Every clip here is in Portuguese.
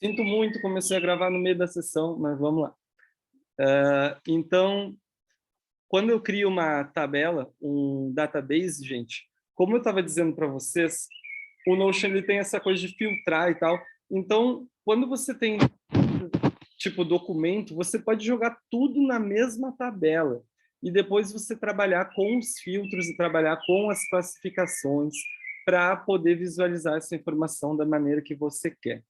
Sinto muito, comecei a gravar no meio da sessão, mas vamos lá. Então, quando eu crio uma tabela, um database, gente, como eu estava dizendo para vocês, o Notion ele tem essa coisa de filtrar e tal. Então, quando você tem tipo documento, você pode jogar tudo na mesma tabela e depois você trabalhar com os filtros e trabalhar com as classificações para poder visualizar essa informação da maneira que você quer.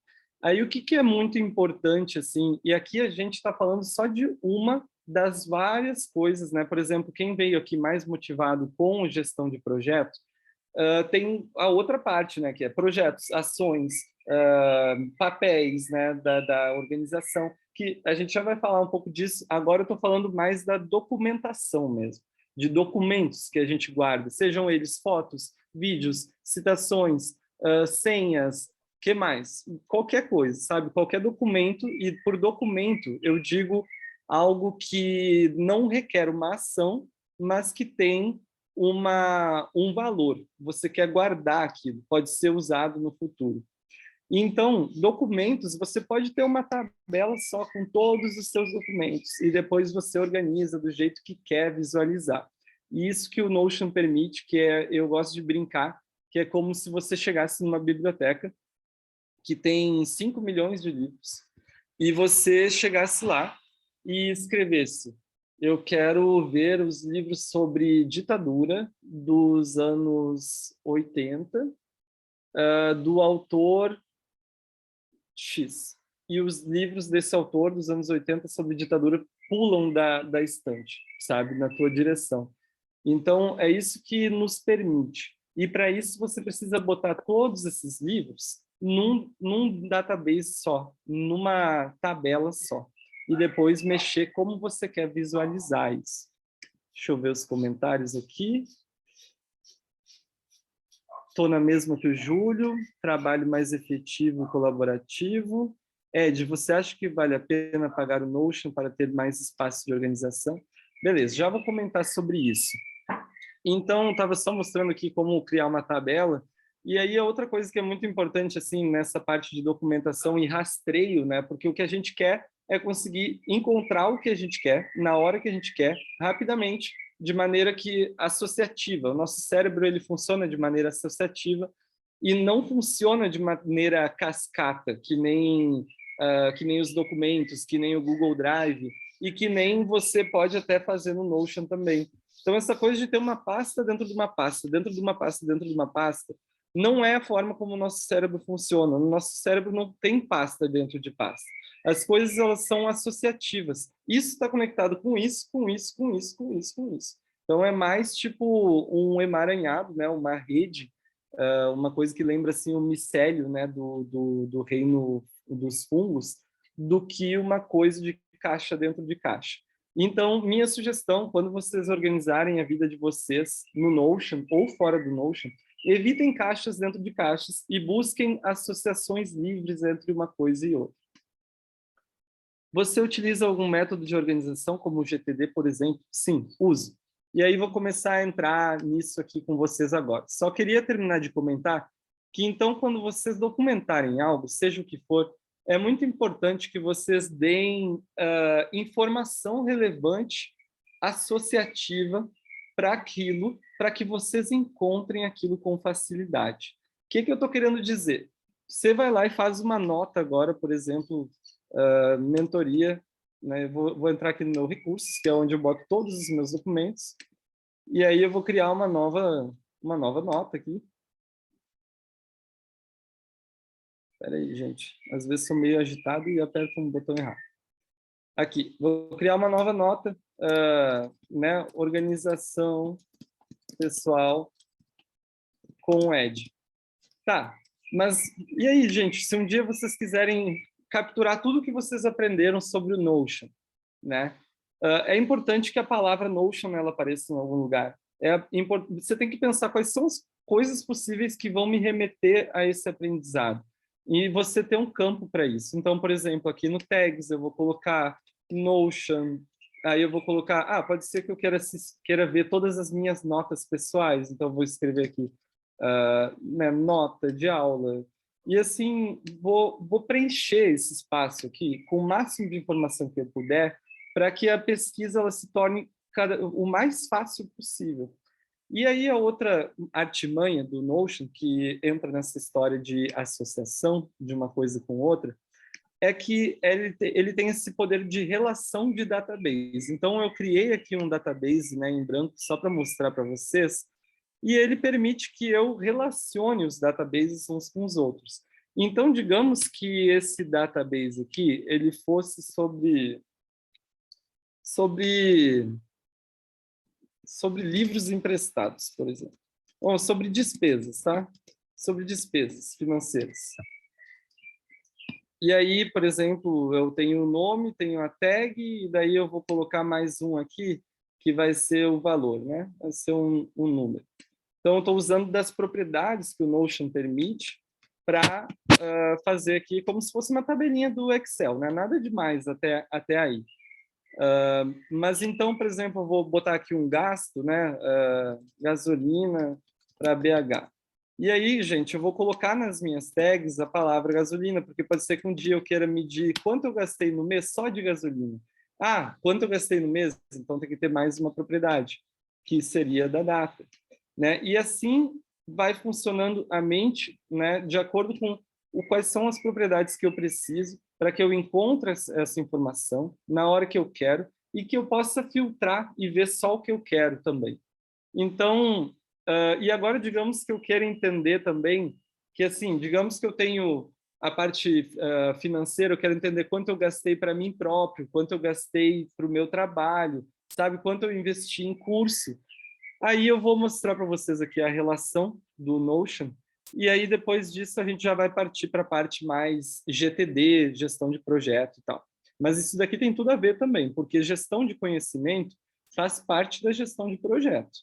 Aí o que é muito importante, assim, e aqui a gente está falando só de uma das várias coisas, né? Por exemplo, quem veio aqui mais motivado com gestão de projetos, tem a outra parte, né? Que é projetos, ações, papéis, né? Da organização, que a gente já vai falar um pouco disso. Agora eu estou falando mais da documentação mesmo, de documentos que a gente guarda, sejam eles fotos, vídeos, citações, senhas, que mais? Qualquer coisa, sabe? Qualquer documento, e por documento eu digo algo que não requer uma ação, mas que tem um valor. Você quer guardar aquilo, pode ser usado no futuro. Então, documentos, você pode ter uma tabela só com todos os seus documentos e depois você organiza do jeito que quer visualizar. E isso que o Notion permite, que é, eu gosto de brincar, que é como se você chegasse numa biblioteca que tem 5 milhões de livros, e você chegasse lá e escrevesse: eu quero ver os livros sobre ditadura dos anos 80, do autor X. E os livros desse autor dos anos 80 sobre ditadura pulam da estante, sabe, na tua direção. Então, é isso que nos permite. E para isso você precisa botar todos esses livros num database só, numa tabela só. E depois mexer como você quer visualizar isso. Deixa eu ver os comentários aqui. Estou na mesma que o Júlio, trabalho mais efetivo e colaborativo. Ed, você acha que vale a pena pagar o Notion para ter mais espaço de organização? Beleza, já vou comentar sobre isso. Então, estava só mostrando aqui como criar uma tabela. E aí, a outra coisa que é muito importante assim nessa parte de documentação e rastreio, né? Porque o que a gente quer é conseguir encontrar o que a gente quer, na hora que a gente quer, rapidamente, de maneira que associativa. O nosso cérebro ele funciona de maneira associativa e não funciona de maneira cascata, que nem os documentos, que nem o Google Drive, e que nem você pode até fazer no Notion também. Então, essa coisa de ter uma pasta dentro de uma pasta, dentro de uma pasta, dentro de uma pasta, não é a forma como o nosso cérebro funciona. O nosso cérebro não tem pasta dentro de pasta. As coisas elas são associativas. Isso está conectado com isso, com isso, com isso, com isso, com isso. Então, é mais tipo um emaranhado, né? Uma rede, uma coisa que lembra assim, o micélio, né? do reino dos fungos, do que uma coisa de caixa dentro de caixa. Então, minha sugestão, quando vocês organizarem a vida de vocês no Notion ou fora do Notion, evitem caixas dentro de caixas e busquem associações livres entre uma coisa e outra. Você utiliza algum método de organização, como o GTD, por exemplo? Sim, uso. E aí vou começar a entrar nisso aqui com vocês agora. Só queria terminar de comentar que, então, quando vocês documentarem algo, seja o que for, é muito importante que vocês deem informação relevante, associativa para aquilo, para que vocês encontrem aquilo com facilidade. O que eu estou querendo dizer? Você vai lá e faz uma nota agora, por exemplo, mentoria, né? Vou entrar aqui no meu recursos, que é onde eu boto todos os meus documentos, e aí eu vou criar uma nova nota aqui. Espera aí, gente. Às vezes sou meio agitado e aperto um botão errado. Aqui, vou criar uma nova nota, né? Organização pessoal com o Ed. Tá, mas e aí, gente? Se um dia vocês quiserem capturar tudo que vocês aprenderam sobre o Notion, né? É importante que a palavra Notion ela apareça em algum lugar. Você tem que pensar quais são as coisas possíveis que vão me remeter a esse aprendizado. E você tem um campo para isso. Então, por exemplo, aqui no Tags eu vou colocar Notion, aí eu vou colocar, pode ser que eu queira ver todas as minhas notas pessoais, então eu vou escrever aqui, né, nota de aula, E assim, vou preencher esse espaço aqui com o máximo de informação que eu puder, para que a pesquisa ela se torne o mais fácil possível. E aí a outra artimanha do Notion, que entra nessa história de associação de uma coisa com outra, é que ele tem esse poder de relação de database. Então, eu criei aqui um database, né, em branco, só para mostrar para vocês, e ele permite que eu relacione os databases uns com os outros. Então, digamos que esse database aqui, ele fosse sobre livros emprestados, por exemplo. Ou sobre despesas, tá? Sobre despesas financeiras. E aí, por exemplo, eu tenho o nome, tenho a tag, e daí eu vou colocar mais um aqui, que vai ser o valor, né? Vai ser um número. Então, eu estou usando das propriedades que o Notion permite para fazer aqui como se fosse uma tabelinha do Excel, né? Nada demais até aí. Mas então, por exemplo, eu vou botar aqui um gasto, né? Gasolina para BH. E aí, gente, eu vou colocar nas minhas tags a palavra gasolina, porque pode ser que um dia eu queira medir quanto eu gastei no mês só de gasolina. Ah, quanto eu gastei no mês? Então tem que ter mais uma propriedade, que seria da data, né? E assim vai funcionando a mente, né, de acordo com quais são as propriedades que eu preciso para que eu encontre essa informação na hora que eu quero e que eu possa filtrar e ver só o que eu quero também. Então, e agora digamos que eu quero entender também que, assim, digamos que eu tenho a parte financeira, eu quero entender quanto eu gastei para mim próprio, quanto eu gastei para o meu trabalho, sabe, quanto eu investi em curso. Aí eu vou mostrar para vocês aqui a relação do Notion, e aí depois disso a gente já vai partir para a parte mais GTD, gestão de projeto e tal. Mas isso daqui tem tudo a ver também, porque gestão de conhecimento faz parte da gestão de projeto.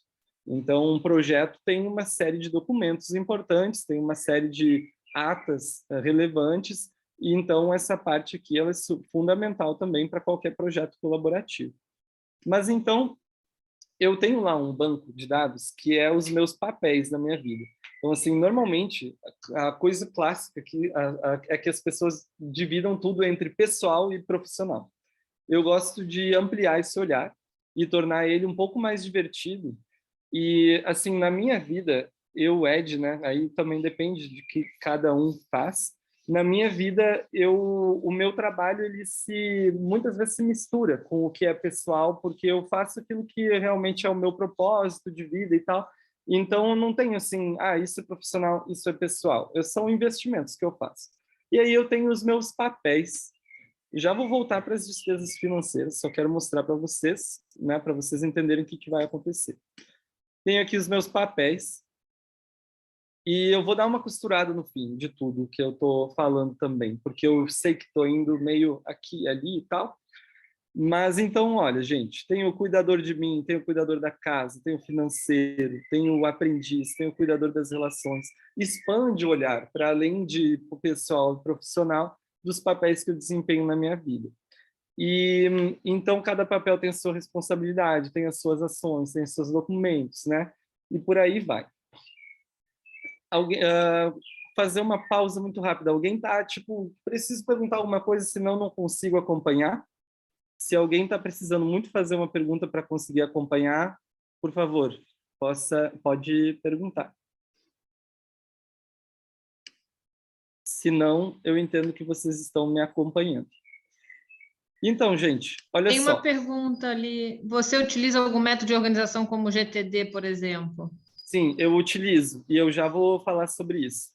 Então, um projeto tem uma série de documentos importantes, tem uma série de atas relevantes, e então essa parte aqui ela é fundamental também para qualquer projeto colaborativo. Mas então, eu tenho lá um banco de dados que é os meus papéis na minha vida. Então, assim, normalmente, a coisa clássica é que as pessoas dividam tudo entre pessoal e profissional. Eu gosto de ampliar esse olhar e tornar ele um pouco mais divertido. E, assim, na minha vida, Ed, né? Aí também depende de que cada um faz. Na minha vida, o meu trabalho, muitas vezes se mistura com o que é pessoal, porque eu faço aquilo que realmente é o meu propósito de vida e tal. Então, eu não tenho assim, isso é profissional, isso é pessoal. São investimentos que eu faço. E aí eu tenho os meus papéis. Já vou voltar para as despesas financeiras, só quero mostrar para vocês, né, para vocês entenderem o que vai acontecer. Tenho aqui os meus papéis e eu vou dar uma costurada no fim de tudo que eu estou falando também, porque eu sei que estou indo meio aqui, ali e tal. Mas então, olha, gente, tem o cuidador de mim, tem o cuidador da casa, tem o financeiro, tem o aprendiz, tem o cuidador das relações. Expande o olhar para além de o pessoal profissional dos papéis que eu desempenho na minha vida. E então cada papel tem a sua responsabilidade, tem as suas ações, tem os seus documentos, né? E por aí vai. Fazer uma pausa muito rápida. Alguém tá tipo, preciso perguntar alguma coisa, senão não consigo acompanhar. Se alguém está precisando muito fazer uma pergunta para conseguir acompanhar, por favor, pode perguntar. Se não, eu entendo que vocês estão me acompanhando. Então, gente, olha só. Tem uma pergunta ali. Você utiliza algum método de organização como o GTD, por exemplo? Sim, eu utilizo, e eu já vou falar sobre isso.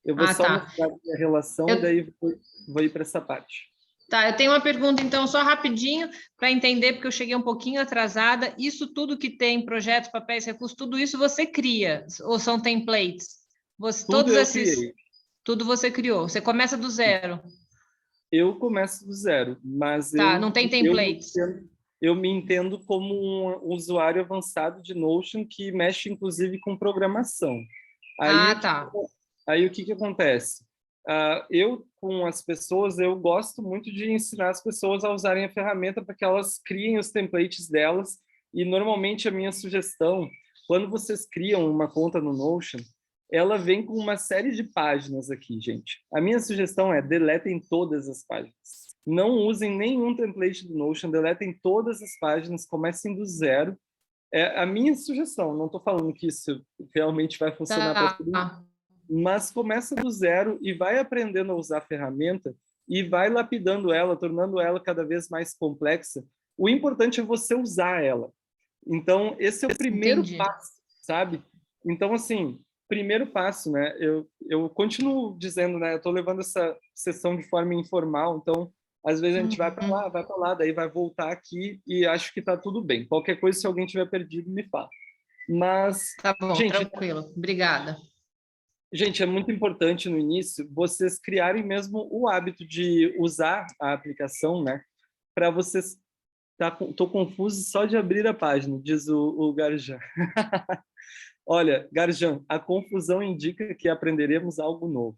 Eu vou só mostrar a relação e daí vou ir para essa parte. Tá, eu tenho uma pergunta, então, só rapidinho, para entender, porque eu cheguei um pouquinho atrasada. Isso tudo que tem, projetos, papéis, recursos, tudo isso você cria? Ou são templates? Tudo eu criei. Tudo você criou? Você começa do zero? Eu começo do zero, mas não tem templates. Eu me entendo como um usuário avançado de Notion que mexe, inclusive, com programação. Aí o que acontece? Eu, com as pessoas, eu gosto muito de ensinar as pessoas a usarem a ferramenta para que elas criem os templates delas. E, normalmente, a minha sugestão, quando vocês criam uma conta no Notion, ela vem com uma série de páginas aqui, gente. A minha sugestão é deletem todas as páginas. Não usem nenhum template do Notion, deletem todas as páginas, comecem do zero. É a minha sugestão, não estou falando que isso realmente vai funcionar para todo mundo, mas começa do zero e vai aprendendo a usar a ferramenta e vai lapidando ela, tornando ela cada vez mais complexa. O importante é você usar ela. Então, esse é o primeiro passo, sabe? Então, assim, primeiro passo, né? Eu continuo dizendo, né? Eu estou levando essa sessão de forma informal, então, às vezes a gente vai para lá, daí vai voltar aqui e acho que está tudo bem. Qualquer coisa, se alguém tiver perdido, me fala. Mas, tá bom, gente, tranquilo. Obrigada. Gente, é muito importante no início vocês criarem mesmo o hábito de usar a aplicação, né? Para vocês... Tô confuso só de abrir a página, diz o Garjan. Olha, Garjan, a confusão indica que aprenderemos algo novo.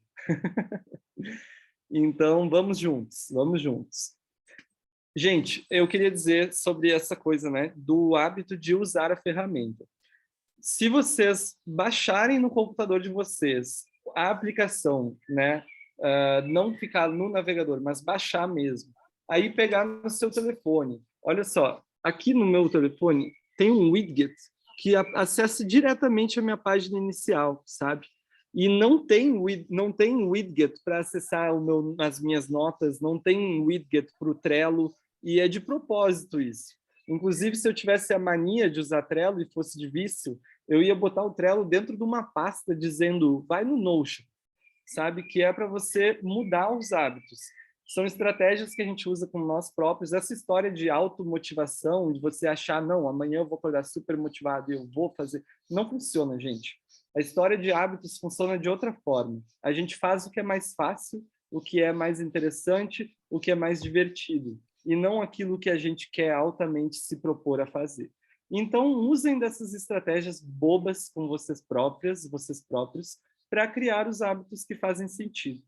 Então, vamos juntos, vamos juntos. Gente, eu queria dizer sobre essa coisa, né? Do hábito de usar a ferramenta. Se vocês baixarem no computador de vocês a aplicação, né? Não ficar no navegador, mas baixar mesmo. Aí pegar no seu telefone. Olha só, aqui no meu telefone tem um widget que acessa diretamente a minha página inicial, sabe? E não tem widget para acessar as minhas notas, não tem widget para o Trello, e é de propósito isso. Inclusive, se eu tivesse a mania de usar Trello e fosse de vício, eu ia botar o Trello dentro de uma pasta dizendo, vai no Notion, sabe? Que é para você mudar os hábitos. São estratégias que a gente usa com nós próprios. Essa história de automotivação, de você achar, não, amanhã eu vou acordar super motivado e eu vou fazer... Não funciona, gente. A história de hábitos funciona de outra forma. A gente faz o que é mais fácil, o que é mais interessante, o que é mais divertido, e não aquilo que a gente quer altamente se propor a fazer. Então, usem dessas estratégias bobas com vocês próprios, para criar os hábitos que fazem sentido,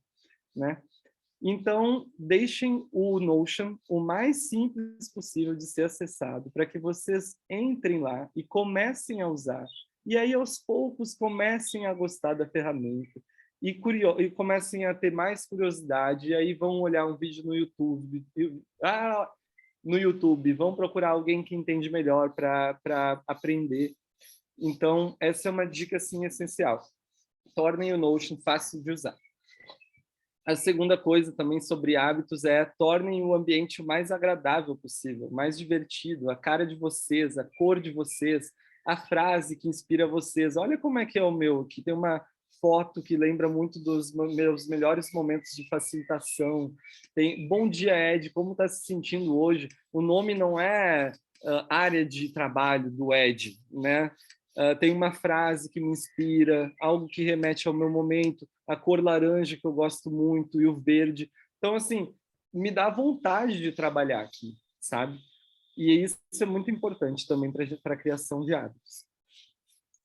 né? Então, deixem o Notion o mais simples possível de ser acessado, para que vocês entrem lá e comecem a usar. E aí, aos poucos, comecem a gostar da ferramenta e comecem a ter mais curiosidade. E aí vão olhar um vídeo no YouTube. Vão procurar alguém que entende melhor para aprender. Então, essa é uma dica assim, essencial. Tornem o Notion fácil de usar. A segunda coisa também sobre hábitos é tornem o ambiente o mais agradável possível, mais divertido, a cara de vocês, a cor de vocês, a frase que inspira vocês. Olha como é que é o meu, aqui tem uma foto que lembra muito dos meus melhores momentos de facilitação. Tem bom dia, Ed, como está se sentindo hoje? O nome não é área de trabalho do Ed, né? Tem uma frase que me inspira, algo que remete ao meu momento, a cor laranja que eu gosto muito e o verde. Então, assim, me dá vontade de trabalhar aqui, sabe? E isso é muito importante também para a criação de hábitos.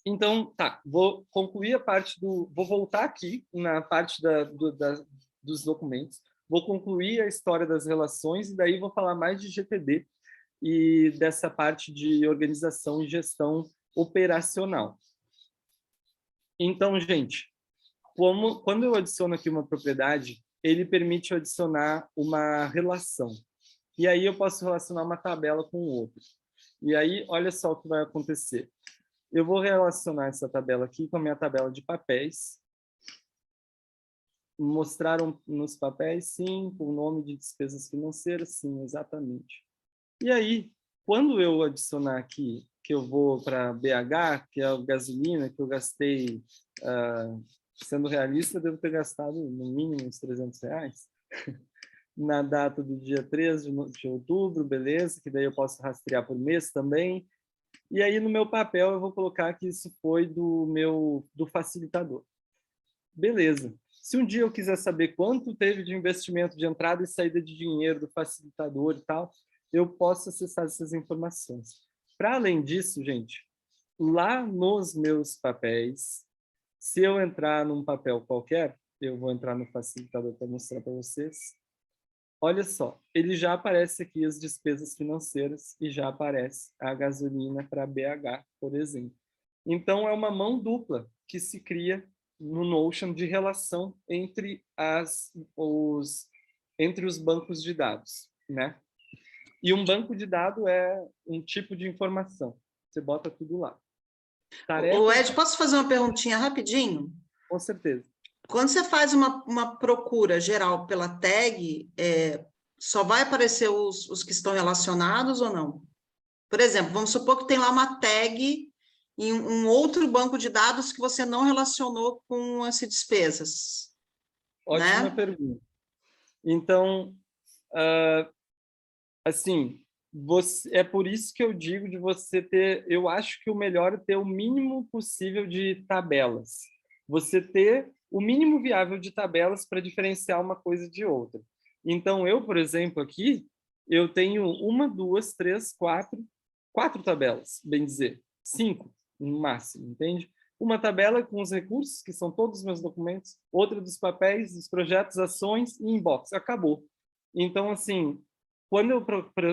Então, tá, vou concluir a parte do... Vou voltar aqui na parte dos documentos, vou concluir a história das relações e daí vou falar mais de GTD e dessa parte de organização e gestão operacional. Então, gente, quando eu adiciono aqui uma propriedade, ele permite adicionar uma relação. E aí eu posso relacionar uma tabela com outra. E aí, olha só o que vai acontecer. Eu vou relacionar essa tabela aqui com a minha tabela de papéis. Mostraram nos papéis? Sim. Com o nome de despesas financeiras? Sim, exatamente. E aí, quando eu adicionar aqui, que eu vou para BH, que é a gasolina, que eu gastei, sendo realista, devo ter gastado no mínimo uns R$300, na data do dia 13 de outubro, beleza, que daí eu posso rastrear por mês também. E aí, no meu papel, eu vou colocar que isso foi do facilitador. Beleza. Se um dia eu quiser saber quanto teve de investimento de entrada e saída de dinheiro do facilitador e tal, eu posso acessar essas informações. Para além disso, gente, lá nos meus papéis, se eu entrar num papel qualquer, eu vou entrar no facilitador para mostrar para vocês. Olha só, ele já aparece aqui as despesas financeiras e já aparece a gasolina para BH, por exemplo. Então, é uma mão dupla que se cria no Notion de relação entre entre os bancos de dados, né? E um banco de dados é um tipo de informação. Você bota tudo lá. O Ed, posso fazer uma perguntinha rapidinho? Com certeza. Quando você faz uma procura geral pela tag, só vai aparecer os que estão relacionados ou não? Por exemplo, vamos supor que tem lá uma tag em um outro banco de dados que você não relacionou com as despesas. Ótima né? pergunta. Então, assim, é por isso que eu digo de você ter... Eu acho que o melhor é ter o mínimo possível de tabelas. Você ter o mínimo viável de tabelas para diferenciar uma coisa de outra. Então, eu, por exemplo, aqui, eu tenho 1, 2, 3, 4 tabelas, bem dizer. 5, no máximo, entende? Uma tabela com os recursos, que são todos os meus documentos, outra dos papéis, dos projetos, ações e inbox. Acabou. Então, assim, quando eu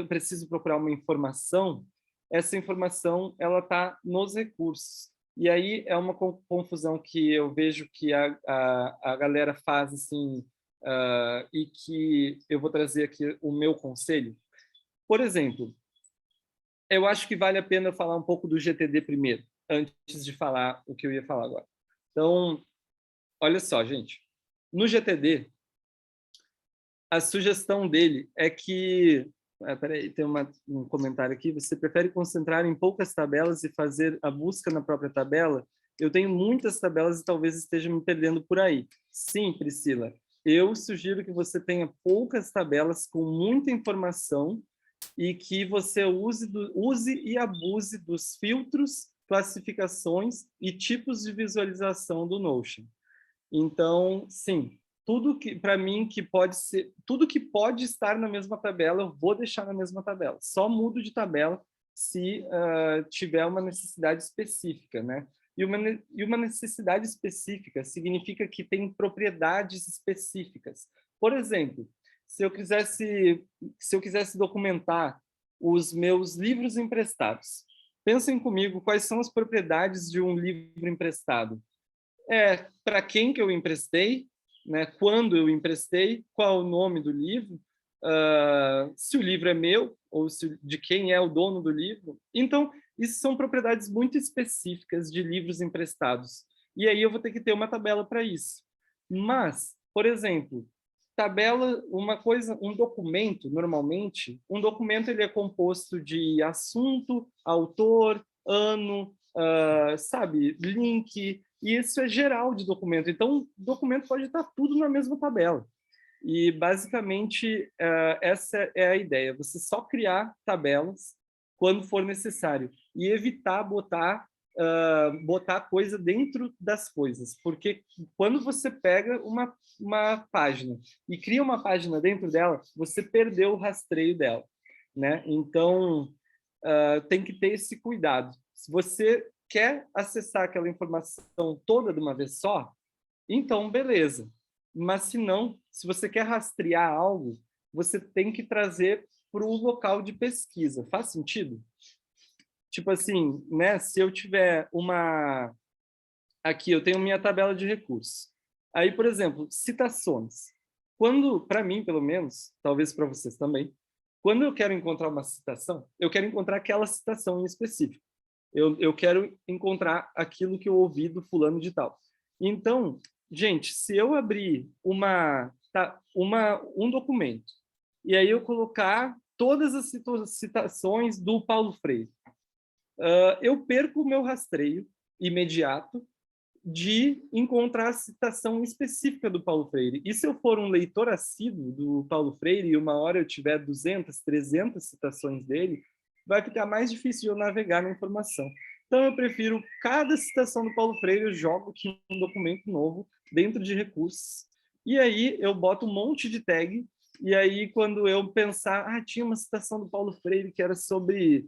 preciso procurar uma informação, essa informação ela está nos recursos. E aí é uma confusão que eu vejo que a galera faz, assim, e que eu vou trazer aqui o meu conselho. Por exemplo, eu acho que vale a pena falar um pouco do GTD primeiro, antes de falar o que eu ia falar agora. Então, olha só, gente. No GTD, a sugestão dele é que... Peraí, tem um comentário aqui. Você prefere concentrar em poucas tabelas e fazer a busca na própria tabela? Eu tenho muitas tabelas e talvez esteja me perdendo por aí. Sim, Priscila. Eu sugiro que você tenha poucas tabelas com muita informação e que você use e abuse dos filtros, classificações e tipos de visualização do Notion. Então, sim, tudo que, para mim, tudo que pode estar na mesma tabela, eu vou deixar na mesma tabela. Só mudo de tabela se tiver uma necessidade específica, né? E uma necessidade específica significa que tem propriedades específicas. Por exemplo, se eu quisesse documentar os meus livros emprestados, pensem comigo quais são as propriedades de um livro emprestado. Para quem que eu emprestei, né? Quando eu emprestei, qual o nome do livro, se o livro é meu ou de quem é o dono do livro. Então, isso são propriedades muito específicas de livros emprestados. E aí eu vou ter que ter uma tabela para isso. Mas, por exemplo, um documento, normalmente, um documento ele é composto de assunto, autor, ano, sabe, link, e isso é geral de documento. Então, o documento pode estar tudo na mesma tabela. E, basicamente, essa é a ideia. Você só criar tabelas quando for necessário. E evitar botar coisa dentro das coisas. Porque quando você pega uma página e cria uma página dentro dela, você perdeu o rastreio dela, né? Então, tem que ter esse cuidado. Se você quer acessar aquela informação toda de uma vez só, então, beleza. Mas, se não, se você quer rastrear algo, você tem que trazer para o local de pesquisa. Faz sentido? Tipo assim, né? Se eu tiver Aqui, eu tenho minha tabela de recursos. Aí, por exemplo, citações. Para mim, pelo menos, talvez para vocês também, quando eu quero encontrar uma citação, eu quero encontrar aquela citação em específico. Eu quero encontrar aquilo que eu ouvi do fulano de tal. Então, gente, se eu abrir um documento e aí eu colocar todas as citações do Paulo Freire, eu perco o meu rastreio imediato de encontrar a citação específica do Paulo Freire. E se eu for um leitor assíduo do Paulo Freire e uma hora eu tiver 200, 300 citações dele, vai ficar mais difícil de eu navegar na informação. Então, eu prefiro cada citação do Paulo Freire, eu jogo aqui um documento novo dentro de recursos. E aí eu boto um monte de tag, e aí quando eu pensar, tinha uma citação do Paulo Freire que era sobre...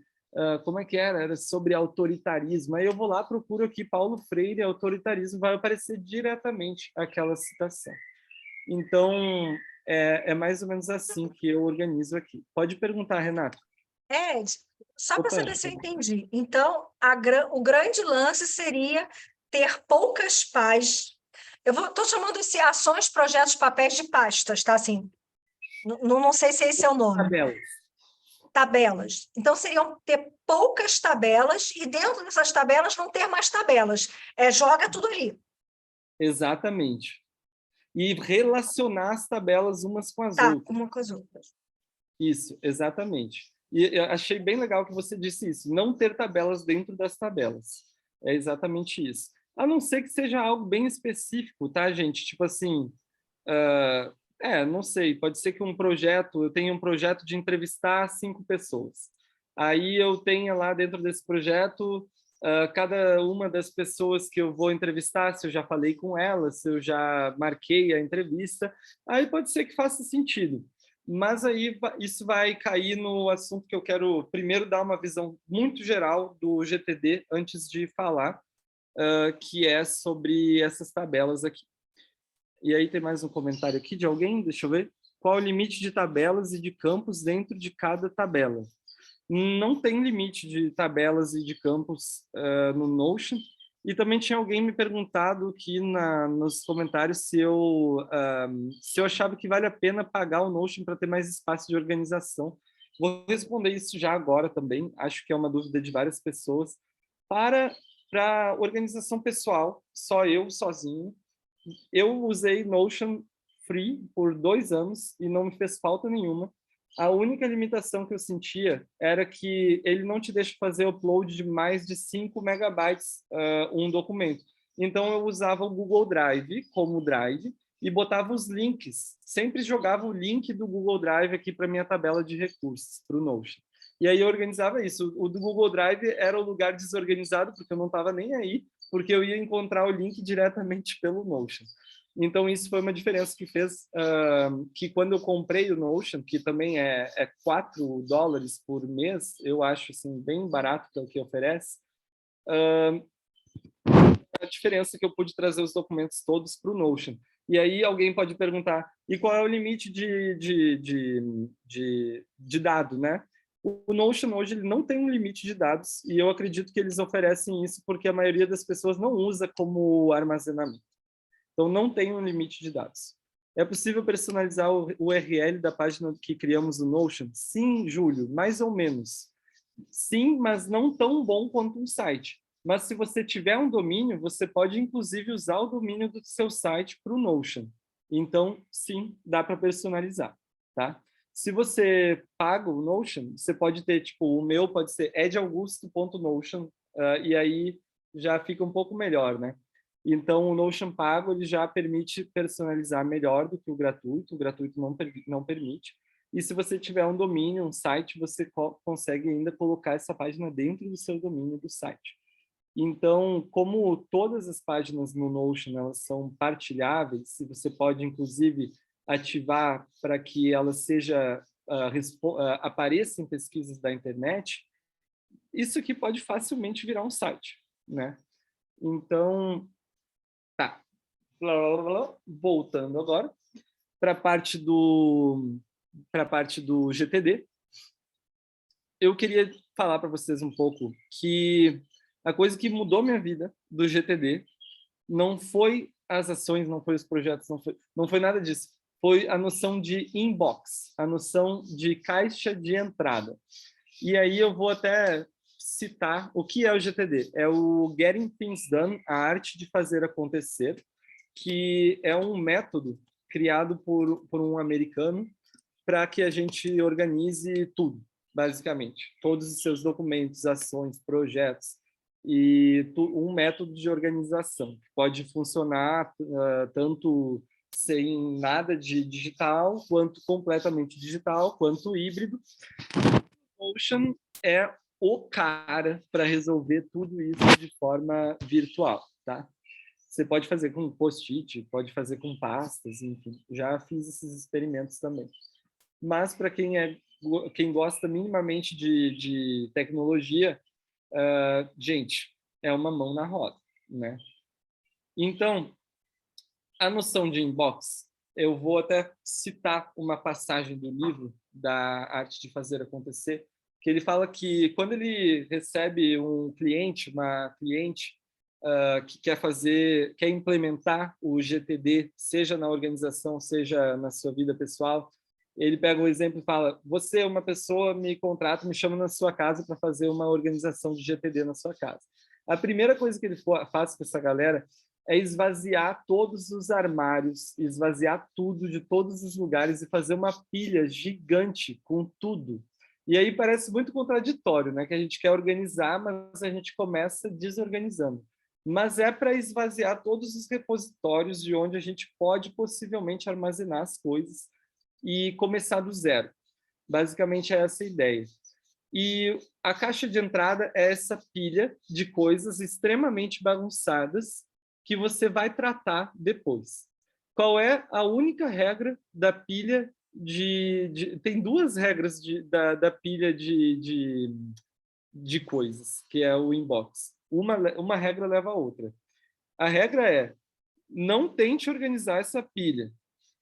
como é que era? Era sobre autoritarismo. Aí eu vou lá, procuro aqui Paulo Freire, autoritarismo, vai aparecer diretamente aquela citação. Então, é mais ou menos assim que eu organizo aqui. Pode perguntar, Renato. Ed, só para saber se eu Opa. entendi. Então, o grande lance seria ter poucas estou chamando de ações, projetos, papéis de pastas, tá? Assim, não sei se esse é o nome. Tabelas. Tabelas. Então, seriam ter poucas tabelas e dentro dessas tabelas não ter mais tabelas. Joga tudo ali. Exatamente. E relacionar as tabelas umas com as outras. Uma com as outras. Isso, exatamente. E eu achei bem legal que você disse isso, não ter tabelas dentro das tabelas. É exatamente isso. A não ser que seja algo bem específico, tá, gente? Tipo assim, não sei, pode ser que eu tenha um projeto de entrevistar 5 pessoas. Aí eu tenha lá dentro desse projeto, cada uma das pessoas que eu vou entrevistar, se eu já falei com elas, se eu já marquei a entrevista, aí pode ser que faça sentido. Mas aí isso vai cair no assunto que eu quero primeiro dar uma visão muito geral do GTD antes de falar, que é sobre essas tabelas aqui. E aí tem mais um comentário aqui de alguém, deixa eu ver. Qual o limite de tabelas e de campos dentro de cada tabela? Não tem limite de tabelas e de campos no Notion. E também tinha alguém me perguntado aqui nos comentários se eu achava que vale a pena pagar o Notion para ter mais espaço de organização. Vou responder isso já agora também. Acho que é uma dúvida de várias pessoas. Para organização pessoal, só eu, sozinho, eu usei Notion Free por 2 anos e não me fez falta nenhuma. A única limitação que eu sentia era que ele não te deixa fazer upload de mais de 5 megabytes um documento. Então, eu usava o Google Drive como Drive e botava os links. Sempre jogava o link do Google Drive aqui para minha tabela de recursos, para o Notion. E aí eu organizava isso. O do Google Drive era o lugar desorganizado, porque eu não estava nem aí, porque eu ia encontrar o link diretamente pelo Notion. Então, isso foi uma diferença que fez que quando eu comprei o Notion, que também é $4 por mês, eu acho assim, bem barato pelo que oferece, a diferença que eu pude trazer os documentos todos para o Notion. E aí alguém pode perguntar, e qual é o limite de dado, né? O Notion hoje ele não tem um limite de dados, e eu acredito que eles oferecem isso porque a maioria das pessoas não usa como armazenamento. Então, não tem um limite de dados. É possível personalizar o URL da página que criamos no Notion? Sim, Júlio, mais ou menos. Sim, mas não tão bom quanto um site. Mas se você tiver um domínio, você pode, inclusive, usar o domínio do seu site para o Notion. Então, sim, dá para personalizar, tá? Se você paga o Notion, você pode ter, tipo, o meu pode ser edaugusto.notion, e aí já fica um pouco melhor, né? Então, o Notion pago ele já permite personalizar melhor do que o gratuito não permite. E se você tiver um domínio, um site, você consegue ainda colocar essa página dentro do seu domínio do site. Então, como todas as páginas no Notion elas são partilháveis, você pode, inclusive, ativar para que ela apareça em pesquisas da internet, isso aqui pode facilmente virar um site, né? Então, tá. Voltando agora para a parte do GTD, eu queria falar para vocês um pouco que a coisa que mudou minha vida do GTD não foi as ações, não foi os projetos, não foi nada disso. Foi a noção de inbox, a noção de caixa de entrada. E aí eu vou até citar o que é o GTD. É o Getting Things Done, a arte de fazer acontecer, que é um método criado por um americano para que a gente organize tudo, basicamente. Todos os seus documentos, ações, projetos, e um método de organização que pode funcionar tanto sem nada de digital, quanto completamente digital, quanto híbrido. O Notion é o cara para resolver tudo isso de forma virtual, tá? Você pode fazer com post-it, pode fazer com pastas, enfim. Já fiz esses experimentos também. Mas para quem gosta minimamente de tecnologia, gente, é uma mão na roda, né? Então, a noção de inbox, eu vou até citar uma passagem do livro da Arte de Fazer Acontecer, que ele fala que quando ele recebe um cliente, uma cliente, que quer implementar o GTD, seja na organização, seja na sua vida pessoal, ele pega um exemplo e fala, você, uma pessoa, me contrata, me chama na sua casa para fazer uma organização de GTD na sua casa. A primeira coisa que ele faz com essa galera é esvaziar todos os armários, esvaziar tudo de todos os lugares e fazer uma pilha gigante com tudo. E aí parece muito contraditório, né? Que a gente quer organizar, mas a gente começa desorganizando. Mas é para esvaziar todos os repositórios de onde a gente pode possivelmente armazenar as coisas e começar do zero. Basicamente é essa a ideia. E a caixa de entrada é essa pilha de coisas extremamente bagunçadas que você vai tratar depois. Qual é a única regra da pilha tem duas regras da pilha de coisas, que é o inbox. Uma regra leva a outra. A regra é, não tente organizar essa pilha.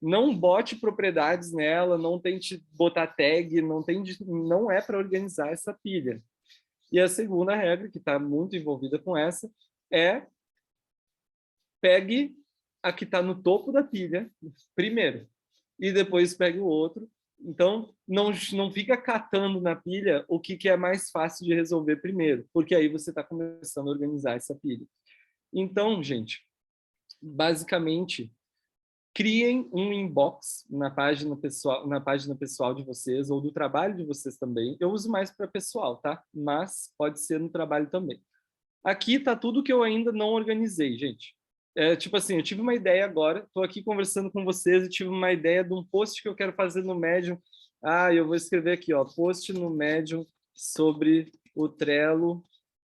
Não bote propriedades nela, não tente botar tag, não é para organizar essa pilha. E a segunda regra, que está muito envolvida com essa, é pegue a que está no topo da pilha primeiro, e depois pegue o outro. Então, não fica catando na pilha o que é mais fácil de resolver primeiro, porque aí você está começando a organizar essa pilha. Então, gente, basicamente, criem um inbox na página pessoal de vocês, ou do trabalho de vocês também. Eu uso mais para pessoal, tá? Mas pode ser no trabalho também. Aqui está tudo que eu ainda não organizei, gente. Tipo assim, eu tive uma ideia agora, estou aqui conversando com vocês e tive uma ideia de um post que eu quero fazer no Medium. Eu vou escrever aqui, ó, post no Medium sobre o Trello,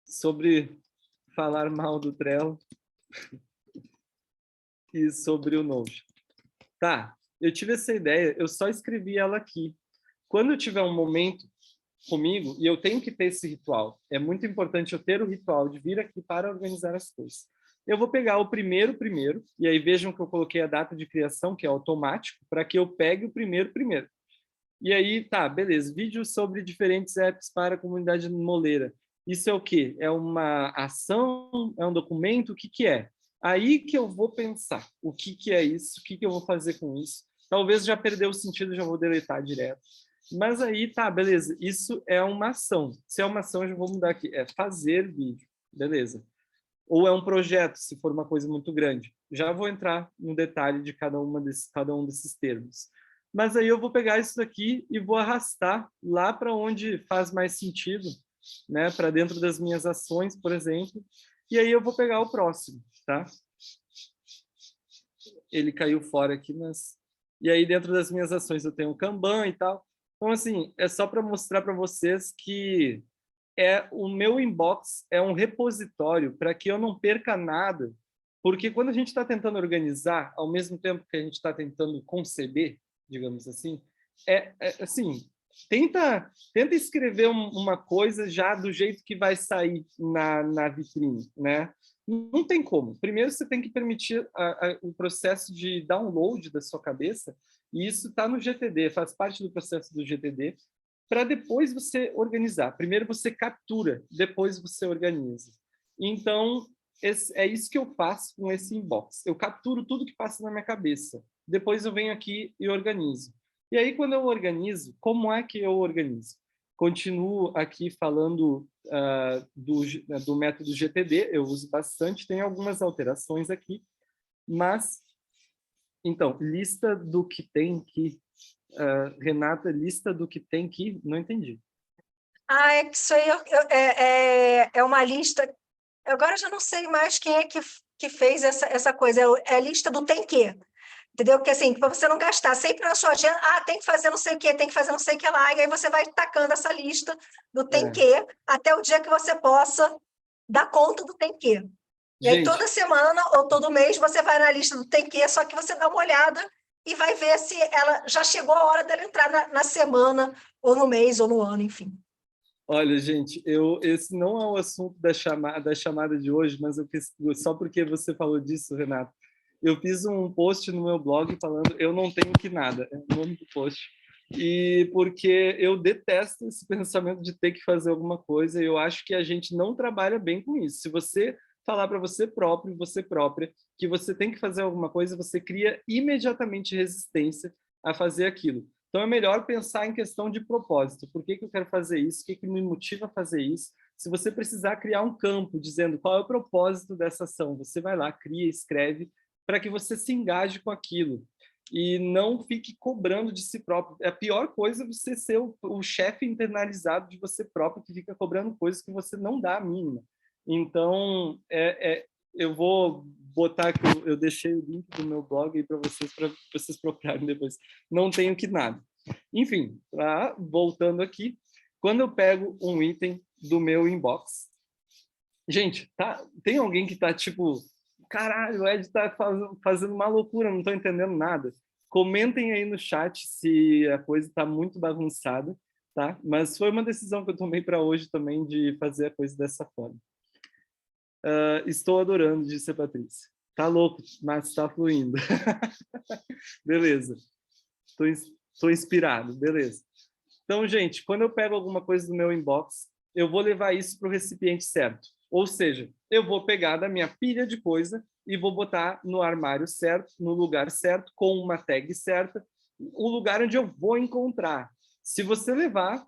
sobre falar mal do Trello e sobre o Notion. Tá, eu tive essa ideia, eu só escrevi ela aqui. Quando eu tiver um momento comigo, e eu tenho que ter esse ritual, é muito importante eu ter o ritual de vir aqui para organizar as coisas. Eu vou pegar o primeiro, e aí vejam que eu coloquei a data de criação, que é automático, para que eu pegue o primeiro. E aí, tá, beleza, vídeo sobre diferentes apps para a comunidade moleira. Isso é o quê? É uma ação? É um documento? O que que é? Aí que eu vou pensar o que que é isso, o que que eu vou fazer com isso. Talvez já perdeu o sentido, já vou deletar direto. Mas aí, tá, beleza, isso é uma ação. Se é uma ação, eu já vou mudar aqui. É fazer vídeo, beleza. Ou é um projeto, se for uma coisa muito grande. Já vou entrar no detalhe de cada um desses termos. Mas aí eu vou pegar isso daqui e vou arrastar lá para onde faz mais sentido, né? Para dentro das minhas ações, por exemplo. E aí eu vou pegar o próximo, tá? Ele caiu fora aqui, mas... E aí dentro das minhas ações eu tenho o Kanban e tal. Então, assim, é só para mostrar para vocês que o meu inbox é um repositório para que eu não perca nada, porque quando a gente está tentando organizar, ao mesmo tempo que a gente está tentando conceber, digamos assim, assim, tenta escrever uma coisa já do jeito que vai sair na vitrine, né? Não tem como. Primeiro você tem que permitir o processo de download da sua cabeça, e isso está no GTD, faz parte do processo do GTD, para depois você organizar. Primeiro você captura, depois você organiza. Então, é isso que eu faço com esse inbox. Eu capturo tudo que passa na minha cabeça. Depois eu venho aqui e organizo. E aí, quando eu organizo, como é que eu organizo? Continuo aqui falando do método GTD, eu uso bastante, tem algumas alterações aqui, mas, então, lista do que tem que... Renata, lista do que tem que... Não entendi. É que isso aí é uma lista... Agora eu já não sei mais quem é que fez essa coisa. É a lista do tem que. Entendeu? Porque assim, para você não gastar sempre na sua agenda, tem que fazer não sei o que, tem que fazer não sei o que lá, e aí você vai tacando essa lista do tem que, até o dia que você possa dar conta do tem que. E aí toda semana ou todo mês você vai na lista do tem que, só que você dá uma olhada e vai ver se ela já chegou a hora dela entrar na semana, ou no mês, ou no ano, enfim. Olha, gente, esse não é o assunto da chamada de hoje, mas só porque você falou disso, Renato, eu fiz um post no meu blog falando eu não tenho que nada, é o nome do post. E porque eu detesto esse pensamento de ter que fazer alguma coisa, e eu acho que a gente não trabalha bem com isso. Se você falar para você próprio, você própria, que você tem que fazer alguma coisa, você cria imediatamente resistência a fazer aquilo. Então, é melhor pensar em questão de propósito. Por que que eu quero fazer isso? O que que me motiva a fazer isso? Se você precisar criar um campo dizendo qual é o propósito dessa ação, você vai lá, cria, escreve, para que você se engaje com aquilo. E não fique cobrando de si próprio. A pior coisa é você ser o chefe internalizado de você próprio, que fica cobrando coisas que você não dá a mínima. Então, eu vou botar aqui, eu deixei o link do meu blog aí para vocês procurarem depois. Não tenho que nada. Enfim, voltando aqui, quando eu pego um item do meu inbox, gente, tem alguém que está tipo, caralho, o Ed está fazendo uma loucura, não estou entendendo nada. Comentem aí no chat se a coisa está muito bagunçada, tá? Mas foi uma decisão que eu tomei para hoje também de fazer a coisa dessa forma. Estou adorando, disse a Patrícia. Tá louco, mas está fluindo. Beleza. Estou inspirado, beleza. Então, gente, quando eu pego alguma coisa do meu inbox, eu vou levar isso para o recipiente certo. Ou seja, eu vou pegar da minha pilha de coisa e vou botar no armário certo, no lugar certo, com uma tag certa, o lugar onde eu vou encontrar. Se você levar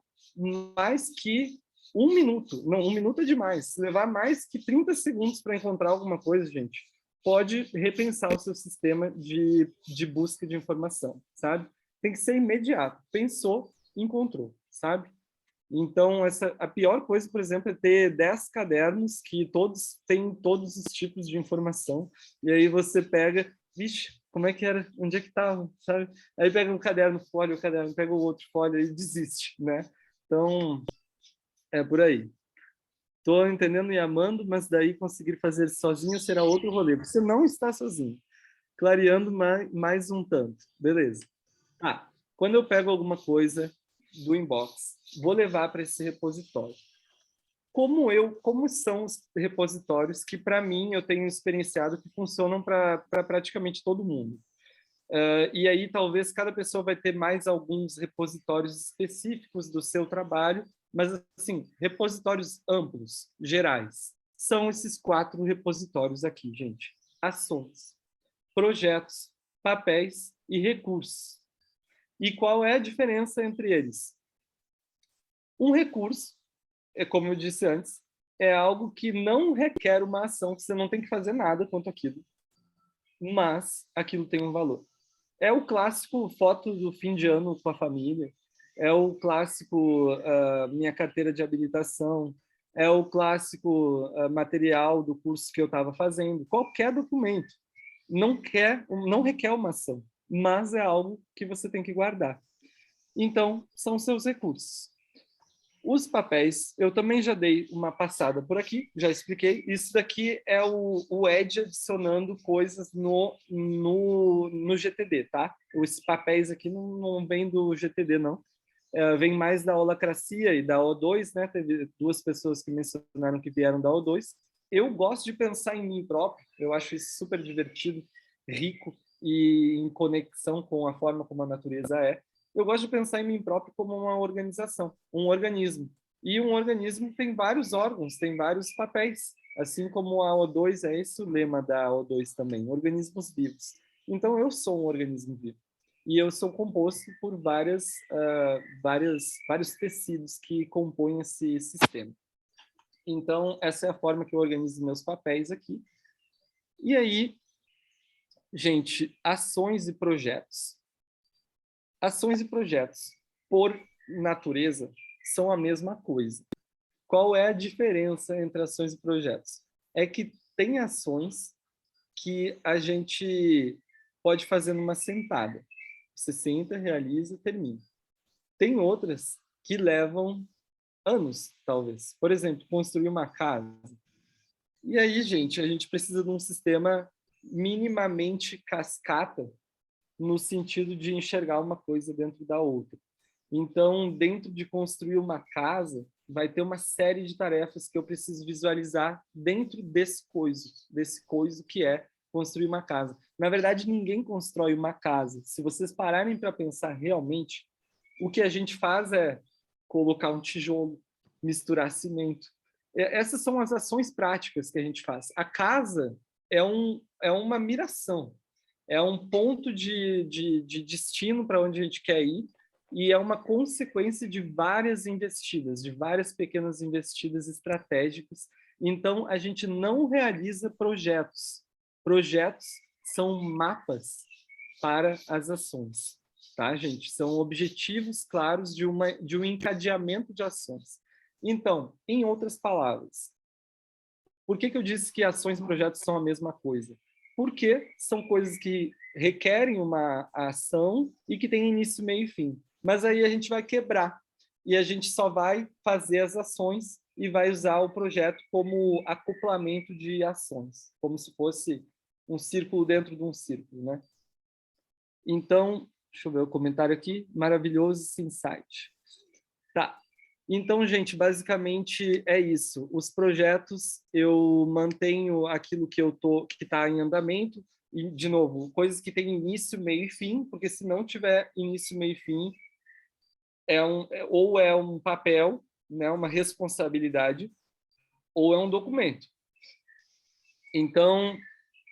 mais que 1 minuto, não, 1 minuto é demais, se levar mais que 30 segundos para encontrar alguma coisa, gente, pode repensar o seu sistema de busca de informação, sabe? Tem que ser imediato. Pensou, encontrou, sabe? Então, a pior coisa, por exemplo, é ter 10 cadernos que todos têm todos os tipos de informação, e aí você pega, vixe, como é que era? Onde é que estava? Sabe? Aí pega um caderno, folha o caderno, pega o outro, folha e desiste, né? Então, é por aí. Estou entendendo e amando, mas daí conseguir fazer sozinho será outro rolê. Você não está sozinho. Clareando mais um tanto. Beleza. Quando eu pego alguma coisa do inbox, vou levar para esse repositório. Como são os repositórios que, para mim, eu tenho experienciado que funcionam para praticamente todo mundo. E aí, talvez, cada pessoa vai ter mais alguns repositórios específicos do seu trabalho, mas, assim, repositórios amplos, gerais. São esses 4 repositórios aqui, gente. Ações, projetos, papéis e recursos. E qual é a diferença entre eles? Um recurso, como eu disse antes, é algo que não requer uma ação, que você não tem que fazer nada quanto aquilo, mas aquilo tem um valor. É o clássico foto do fim de ano com a família, é o clássico minha carteira de habilitação, é o clássico material do curso que eu estava fazendo. Qualquer documento não requer uma ação, mas é algo que você tem que guardar. Então, são seus recursos. Os papéis, eu também já dei uma passada por aqui, já expliquei. Isso daqui é o Ed adicionando coisas no GTD, tá? Os papéis aqui não vêm do GTD, não. Vem mais da Holacracia e da O2, né? Teve 2 pessoas que mencionaram que vieram da O2. Eu gosto de pensar em mim próprio, eu acho isso super divertido, rico e em conexão com a forma como a natureza é. Eu gosto de pensar em mim próprio como uma organização, um organismo. E um organismo tem vários órgãos, tem vários papéis, assim como a O2 é esse o lema da O2 também, organismos vivos. Então, eu sou um organismo vivo. E eu sou composto por vários tecidos que compõem esse sistema. Então, essa é a forma que eu organizo meus papéis aqui. E aí, gente, ações e projetos. Ações e projetos, por natureza, são a mesma coisa. Qual é a diferença entre ações e projetos? É que tem ações que a gente pode fazer numa sentada. Você senta, realiza, termina. Tem outras que levam anos, talvez. Por exemplo, construir uma casa. E aí, gente, a gente precisa de um sistema minimamente cascata, no sentido de enxergar uma coisa dentro da outra. Então, dentro de construir uma casa, vai ter uma série de tarefas que eu preciso visualizar dentro desse coisa que é construir uma casa. Na verdade, ninguém constrói uma casa. Se vocês pararem para pensar realmente, o que a gente faz é colocar um tijolo, misturar cimento, Essas são as ações práticas que a gente faz. A casa é uma miração, é um ponto de destino para onde a gente quer ir, e é uma consequência de várias investidas, de várias pequenas investidas estratégicas. Então, a gente não realiza projetos. Projetos são mapas para as ações, tá, gente? São objetivos claros de um encadeamento de ações. Então, em outras palavras, por que eu disse que ações e projetos são a mesma coisa? Porque são coisas que requerem uma ação e que têm início, meio e fim. Mas aí a gente vai quebrar e a gente só vai fazer as ações e vai usar o projeto como acoplamento de ações, como se fosse um círculo dentro de um círculo, né? Então, deixa eu ver o comentário aqui. Maravilhoso esse insight. Tá. Então, gente, basicamente é isso. Os projetos, eu mantenho aquilo que está em andamento, e, de novo, coisas que têm início, meio e fim, porque se não tiver início, meio e fim, ou é um papel, né, uma responsabilidade, ou é um documento. Então,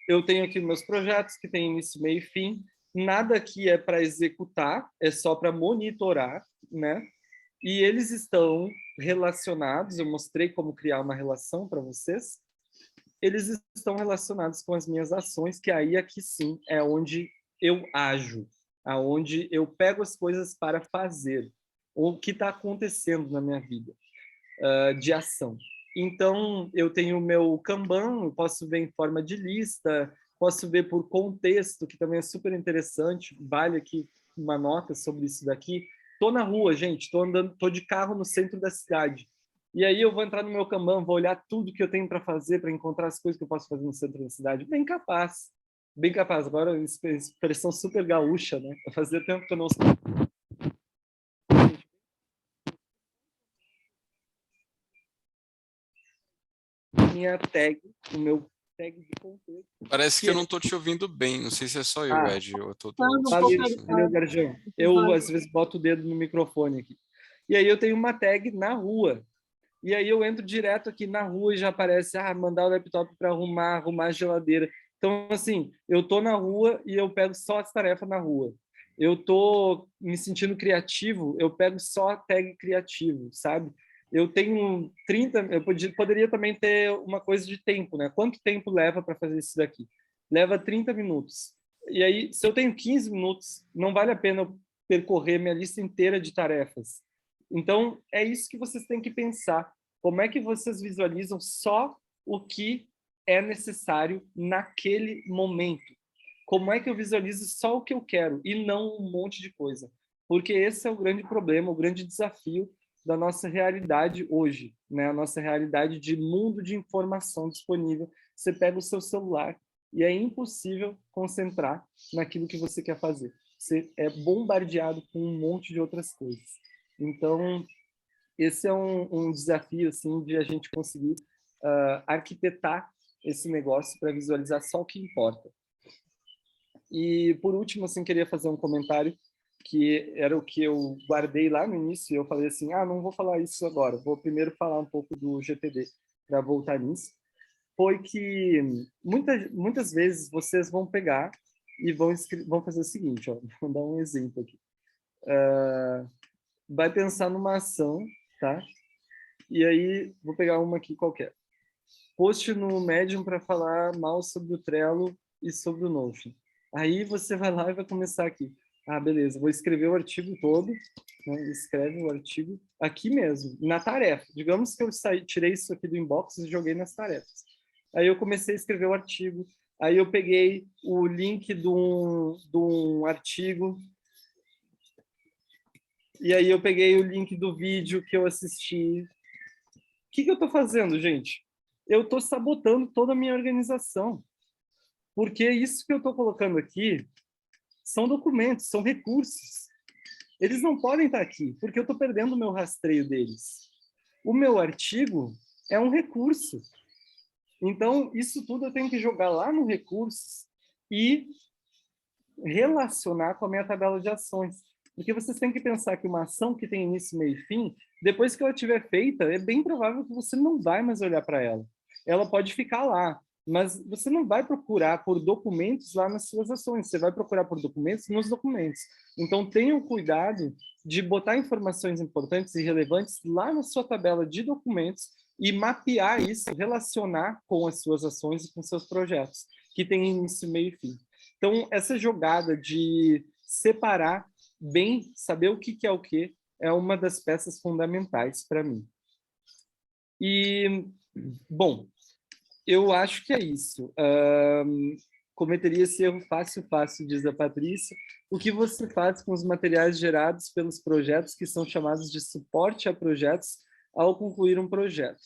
eu tenho aqui meus projetos que têm início, meio e fim. Nada aqui é para executar, é só para monitorar, né? E eles estão relacionados, eu mostrei como criar uma relação para vocês, eles estão relacionados com as minhas ações, que aí aqui sim é onde eu ajo, aonde eu pego as coisas para fazer, o que está acontecendo na minha vida de ação. Então, eu tenho o meu Kanban, eu posso ver em forma de lista, posso ver por contexto, que também é super interessante, vale aqui uma nota sobre isso daqui. Tô na rua, gente, tô de carro no centro da cidade. E aí eu vou entrar no meu Kanban, vou olhar tudo que eu tenho para fazer, para encontrar as coisas que eu posso fazer no centro da cidade. Bem capaz. Bem capaz. Agora, expressão super gaúcha, né? Fazia tempo que eu não... Minha tag, o meu tag de contexto. Parece que eu não estou te ouvindo bem. Não sei se é só eu, Ed. Eu tô Valeu, Garjão. Eu, às vezes, boto o dedo no microfone aqui. E aí eu tenho uma tag na rua. E aí eu entro direto aqui na rua e já aparece, mandar o laptop para arrumar a geladeira. Então, assim, eu tô na rua e eu pego só as tarefas na rua. Eu tô me sentindo criativo, eu pego só a tag criativo, sabe? Eu tenho 30, eu poderia também ter uma coisa de tempo, né? Quanto tempo leva para fazer isso daqui? Leva 30 minutos. E aí, se eu tenho 15 minutos, não vale a pena eu percorrer minha lista inteira de tarefas. Então, é isso que vocês têm que pensar. Como é que vocês visualizam só o que é necessário naquele momento? Como é que eu visualizo só o que eu quero e não um monte de coisa? Porque esse é o grande problema, o grande desafio da nossa realidade hoje, né? A nossa realidade de mundo de informação disponível. Você pega o seu celular e é impossível concentrar naquilo que você quer fazer. Você é bombardeado com um monte de outras coisas. Então, esse é um desafio assim, de a gente conseguir arquitetar esse negócio para visualizar só o que importa. E, por último, assim, queria fazer um comentário que era o que eu guardei lá no início, e eu falei assim, não vou falar isso agora, vou primeiro falar um pouco do GTD, para voltar nisso. Foi que muitas vezes vocês vão pegar e vão fazer o seguinte, ó, vou dar um exemplo aqui. Vai pensar numa ação, tá? E aí, vou pegar uma aqui qualquer. Post no Medium para falar mal sobre o Trello e sobre o Notion. Aí você vai lá e vai começar aqui. Beleza, vou escrever o artigo todo, né? Escreve o artigo aqui mesmo, na tarefa. Digamos que eu tirei isso aqui do inbox e joguei nas tarefas. Aí eu comecei a escrever o artigo, aí eu peguei o link de um artigo, e aí eu peguei o link do vídeo que eu assisti. O que eu estou fazendo, gente? Eu estou sabotando toda a minha organização. Porque isso que eu estou colocando aqui são documentos, são recursos. Eles não podem estar aqui, porque eu estou perdendo o meu rastreio deles. O meu artigo é um recurso. Então, isso tudo eu tenho que jogar lá no recursos e relacionar com a minha tabela de ações. Porque vocês têm que pensar que uma ação que tem início, meio e fim, depois que ela estiver feita, é bem provável que você não vai mais olhar para ela. Ela pode ficar lá, mas você não vai procurar por documentos lá nas suas ações, você vai procurar por documentos nos documentos. Então, tenham cuidado de botar informações importantes e relevantes lá na sua tabela de documentos e mapear isso, relacionar com as suas ações e com seus projetos, que tem início, meio e fim. Então, essa jogada de separar bem, saber o que é o que, é uma das peças fundamentais para mim. E, bom, eu acho que é isso. Cometeria esse erro fácil, diz a Patrícia. O que você faz com os materiais gerados pelos projetos que são chamados de suporte a projetos ao concluir um projeto?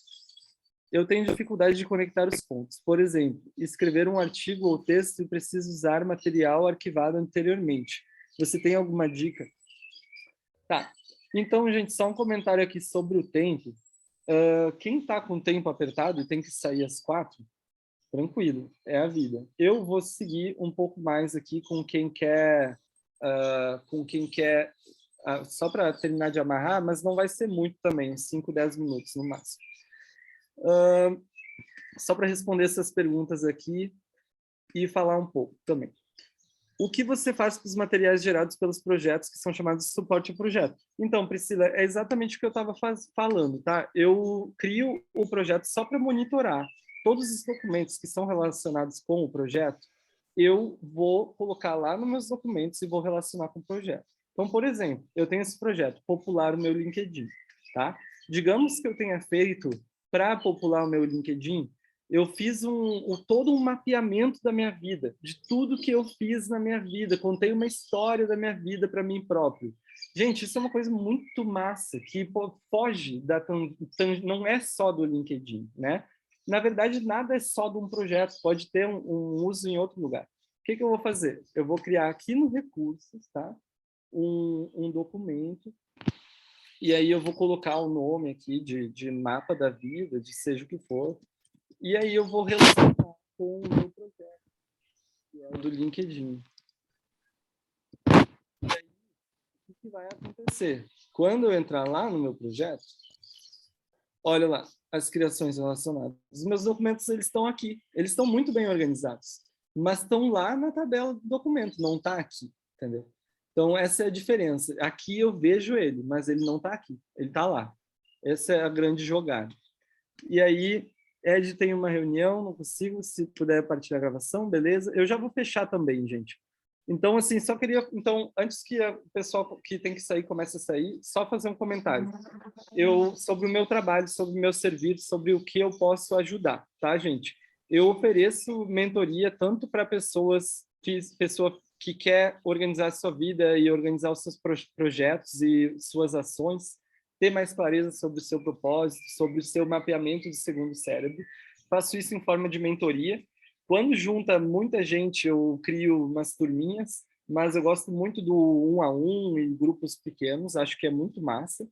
Eu tenho dificuldade de conectar os pontos. Por exemplo, escrever um artigo ou texto e preciso usar material arquivado anteriormente. Você tem alguma dica? Tá. Então, gente, só um comentário aqui sobre o tempo. Quem está com o tempo apertado e tem que sair às 4, tranquilo, é a vida. Eu vou seguir um pouco mais aqui com quem quer, só para terminar de amarrar, mas não vai ser muito também, 5, 10 minutos no máximo. Só para responder essas perguntas aqui e falar um pouco também. O que você faz com os materiais gerados pelos projetos que são chamados de suporte ao projeto? Então, Priscila, é exatamente o que eu estava falando, tá? Eu crio o projeto só para monitorar. Todos os documentos que são relacionados com o projeto, eu vou colocar lá nos meus documentos e vou relacionar com o projeto. Então, por exemplo, eu tenho esse projeto, popular o meu LinkedIn, tá? Digamos que eu tenha feito, para popular o meu LinkedIn, eu fiz todo um mapeamento da minha vida, de tudo que eu fiz na minha vida, contei uma história da minha vida para mim próprio. Gente, isso é uma coisa muito massa, que foge não é só do LinkedIn, né? Na verdade, nada é só de um projeto, pode ter um uso em outro lugar. O que eu vou fazer? Eu vou criar aqui no Recursos, tá? Um documento, e aí eu vou colocar o nome aqui de mapa da vida, de seja o que for, e aí eu vou relacionar com o meu projeto, que é o do LinkedIn. E aí, o que vai acontecer? Quando eu entrar lá no meu projeto, olha lá, as criações relacionadas. Os meus documentos, eles estão aqui. Eles estão muito bem organizados, mas estão lá na tabela do documento, não está aqui, entendeu? Então, essa é a diferença. Aqui eu vejo ele, mas ele não está aqui. Ele está lá. Essa é a grande jogada. E aí, Ed, tem uma reunião, não consigo, se puder partilhar a gravação, beleza? Eu já vou fechar também, gente. Então, assim, só queria... Então, antes que o pessoal que tem que sair comece a sair, só fazer um comentário. Sobre o meu trabalho, sobre o meu serviço, sobre o que eu posso ajudar, tá, gente? Eu ofereço mentoria tanto para pessoa que quer organizar a sua vida e organizar os seus projetos e suas ações, ter mais clareza sobre o seu propósito, sobre o seu mapeamento do segundo cérebro. Faço isso em forma de mentoria. Quando junta muita gente, eu crio umas turminhas, mas eu gosto muito do 1-a-1 e grupos pequenos, acho que é muito massa.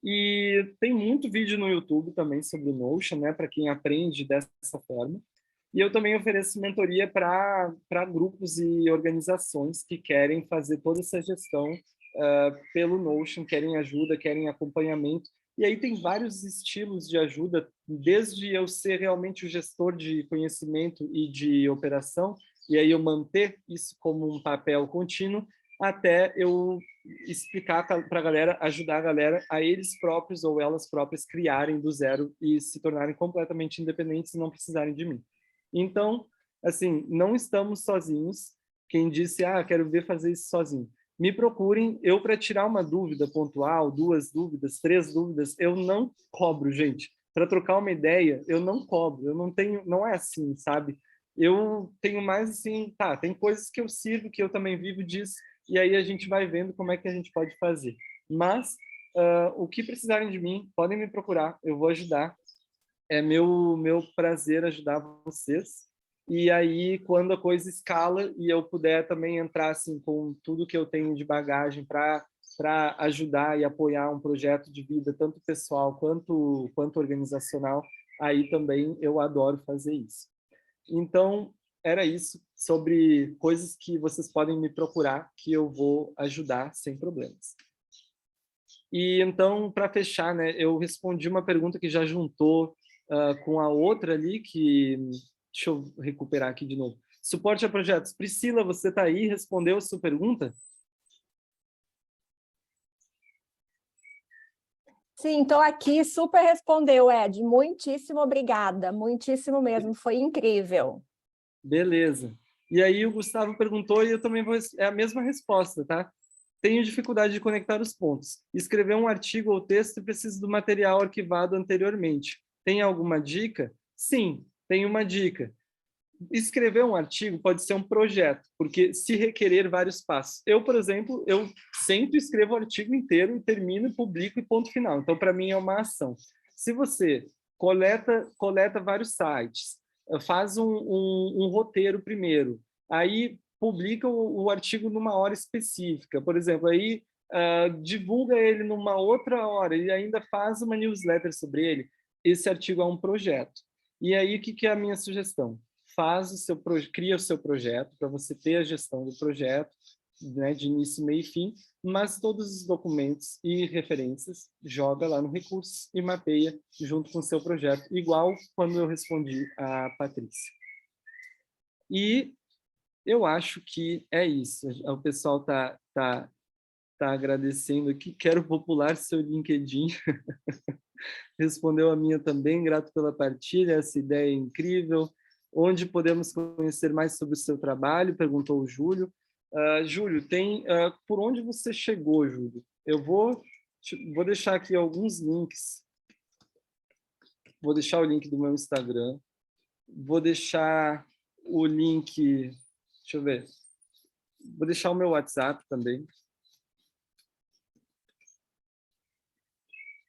E tem muito vídeo no YouTube também sobre o Notion, né, para quem aprende dessa forma. E eu também ofereço mentoria para grupos e organizações que querem fazer toda essa gestão pelo Notion, querem ajuda, querem acompanhamento. E aí tem vários estilos de ajuda, desde eu ser realmente o gestor de conhecimento e de operação, e aí eu manter isso como um papel contínuo, até eu explicar para a galera, ajudar a galera a eles próprios ou elas próprias criarem do zero e se tornarem completamente independentes e não precisarem de mim. Então, assim, não estamos sozinhos. Quem disse, quero ver fazer isso sozinho, me procurem. Eu, para tirar uma dúvida pontual, 2 dúvidas, 3 dúvidas, eu não cobro, gente. Para trocar uma ideia, eu não cobro, eu não tenho, não é assim, sabe? Eu tenho mais assim, tem coisas que eu sirvo, que eu também vivo disso, e aí a gente vai vendo como é que a gente pode fazer. Mas, o que precisarem de mim, podem me procurar, eu vou ajudar. É meu prazer ajudar vocês. E aí, quando a coisa escala e eu puder também entrar assim, com tudo que eu tenho de bagagem para ajudar e apoiar um projeto de vida, tanto pessoal quanto organizacional, aí também eu adoro fazer isso. Então, era isso. sobre coisas que vocês podem me procurar, que eu vou ajudar sem problemas. E então, para fechar, né, eu respondi uma pergunta que já juntou com a outra ali, que... Deixa eu recuperar aqui de novo. Suporte a projetos. Priscila, você está aí? Respondeu a sua pergunta? Sim, estou aqui, super respondeu, Ed. Muitíssimo obrigada, muitíssimo mesmo, foi incrível. Beleza. E aí o Gustavo perguntou e eu também vou... É a mesma resposta, tá? Tenho dificuldade de conectar os pontos. Escrever um artigo ou texto e preciso do material arquivado anteriormente. Tem alguma dica? Sim, tem uma dica. Escrever um artigo pode ser um projeto, porque se requerer vários passos. Eu, por exemplo, eu sempre escrevo o artigo inteiro e termino, publico e ponto final. Então, para mim, é uma ação. Se você coleta vários sites, faz um roteiro primeiro, aí publica o artigo numa hora específica, por exemplo, aí divulga ele numa outra hora e ainda faz uma newsletter sobre ele, esse artigo é um projeto. E aí, o que é a minha sugestão? Cria o seu projeto para você ter a gestão do projeto, né, de início, meio e fim, mas todos os documentos e referências joga lá no Recursos e mapeia junto com o seu projeto, igual quando eu respondi a Patrícia. E eu acho que é isso. O pessoal tá agradecendo aqui. Quero popular seu LinkedIn. Respondeu a minha também. Grato pela partilha. Essa ideia é incrível. Onde podemos conhecer mais sobre o seu trabalho? Perguntou o Júlio. Júlio, por onde você chegou, Júlio? Eu vou deixar aqui alguns links. Vou deixar o link do meu Instagram. Vou deixar o link... Deixa eu ver. Vou deixar o meu WhatsApp também.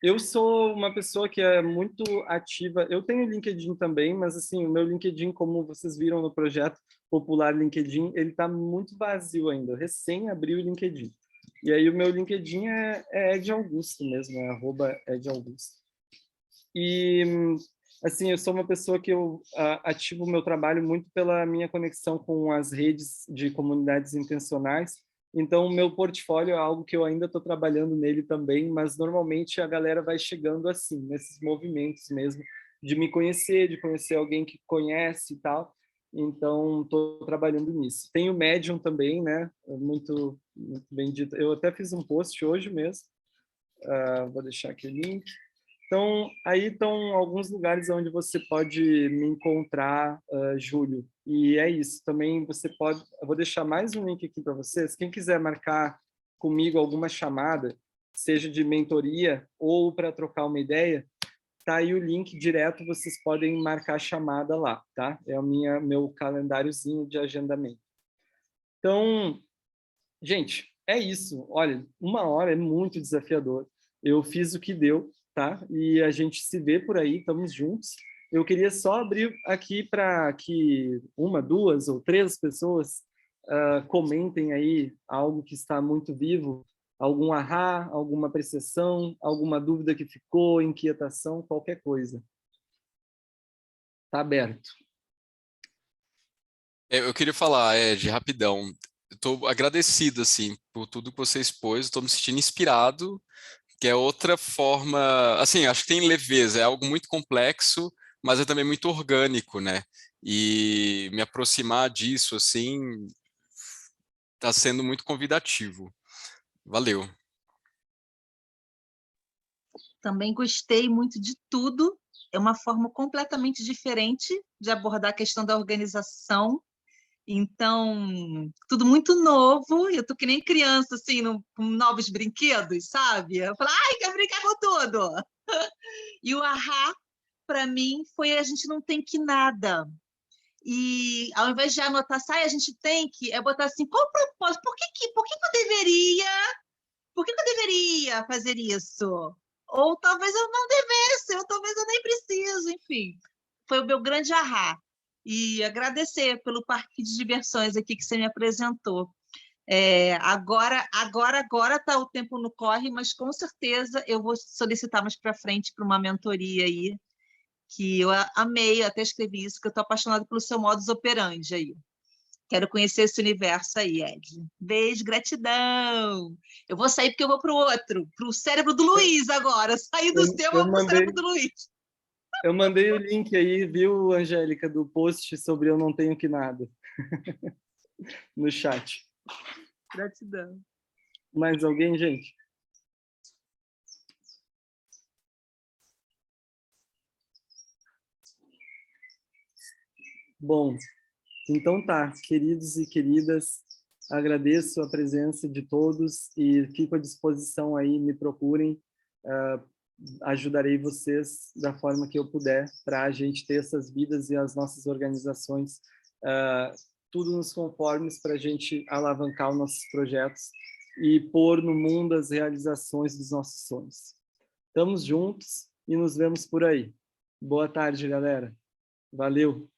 Eu sou uma pessoa que é muito ativa. Eu tenho LinkedIn também, mas assim, o meu LinkedIn, como vocês viram no projeto Popular LinkedIn, ele está muito vazio ainda. Eu recém abri o LinkedIn. E aí o meu LinkedIn é Ed Augusto mesmo, é @EdAugusto. E assim, eu sou uma pessoa que eu ativo o meu trabalho muito pela minha conexão com as redes de comunidades intencionais. Então, o meu portfólio é algo que eu ainda estou trabalhando nele também, mas normalmente a galera vai chegando assim, nesses movimentos mesmo, de me conhecer, de conhecer alguém que conhece e tal. Então, estou trabalhando nisso. Tem o Medium também, né? Muito, muito bem dito. Eu até fiz um post hoje mesmo. Vou deixar aqui o link. Então, aí estão alguns lugares onde você pode me encontrar, Júlio. E é isso. Também você pode... Eu vou deixar mais um link aqui para vocês. Quem quiser marcar comigo alguma chamada, seja de mentoria ou para trocar uma ideia, tá aí o link direto, vocês podem marcar a chamada lá, tá? É o meu calendáriozinho de agendamento. Então, gente, é isso. Olha, 1 hora é muito desafiador. Eu fiz o que deu, tá? E a gente se vê por aí, estamos juntos. Eu queria só abrir aqui para que 1, 2 ou 3 pessoas comentem aí algo que está muito vivo, algum ahá, alguma apreciação, alguma dúvida que ficou, inquietação, qualquer coisa. Está aberto. Eu queria falar, Ed, rapidão. Estou agradecido assim, por tudo que você expôs, estou me sentindo inspirado, que é outra forma... Assim, acho que tem leveza, é algo muito complexo, mas é também muito orgânico, né? E me aproximar disso, assim, está sendo muito convidativo. Valeu. Também gostei muito de tudo. É uma forma completamente diferente de abordar a questão da organização. Então, tudo muito novo. Eu tô que nem criança, assim, com novos brinquedos, sabe? Eu falo, ai, quero brincar com tudo! E o ahá, para mim, foi a gente não tem que nada. E ao invés de anotar, a gente tem que, é botar assim, qual o propósito? Por que eu deveria fazer isso? Ou talvez eu não devesse, ou talvez eu nem preciso, enfim. Foi o meu grande ahá. E agradecer pelo parque de diversões aqui que você me apresentou. Agora está o tempo no corre, mas com certeza eu vou solicitar mais para frente para uma mentoria aí, que eu amei, eu até escrevi isso, que eu estou apaixonada pelo seu modus operandi aí. Quero conhecer esse universo aí, Ed. Beijo, gratidão. Eu vou sair porque eu vou para o outro, para o cérebro do Luiz agora. Sair do seu, eu vou para o cérebro do Luiz. Eu mandei o link aí, viu, Angélica, do post sobre Eu Não Tenho Que Nada, no chat. Gratidão. Mais alguém, gente? Bom, então tá, queridos e queridas, agradeço a presença de todos e fico à disposição aí, me procurem, ajudarei vocês da forma que eu puder para a gente ter essas vidas e as nossas organizações tudo nos conformes para a gente alavancar os nossos projetos e pôr no mundo as realizações dos nossos sonhos. Estamos juntos e nos vemos por aí. Boa tarde, galera. Valeu!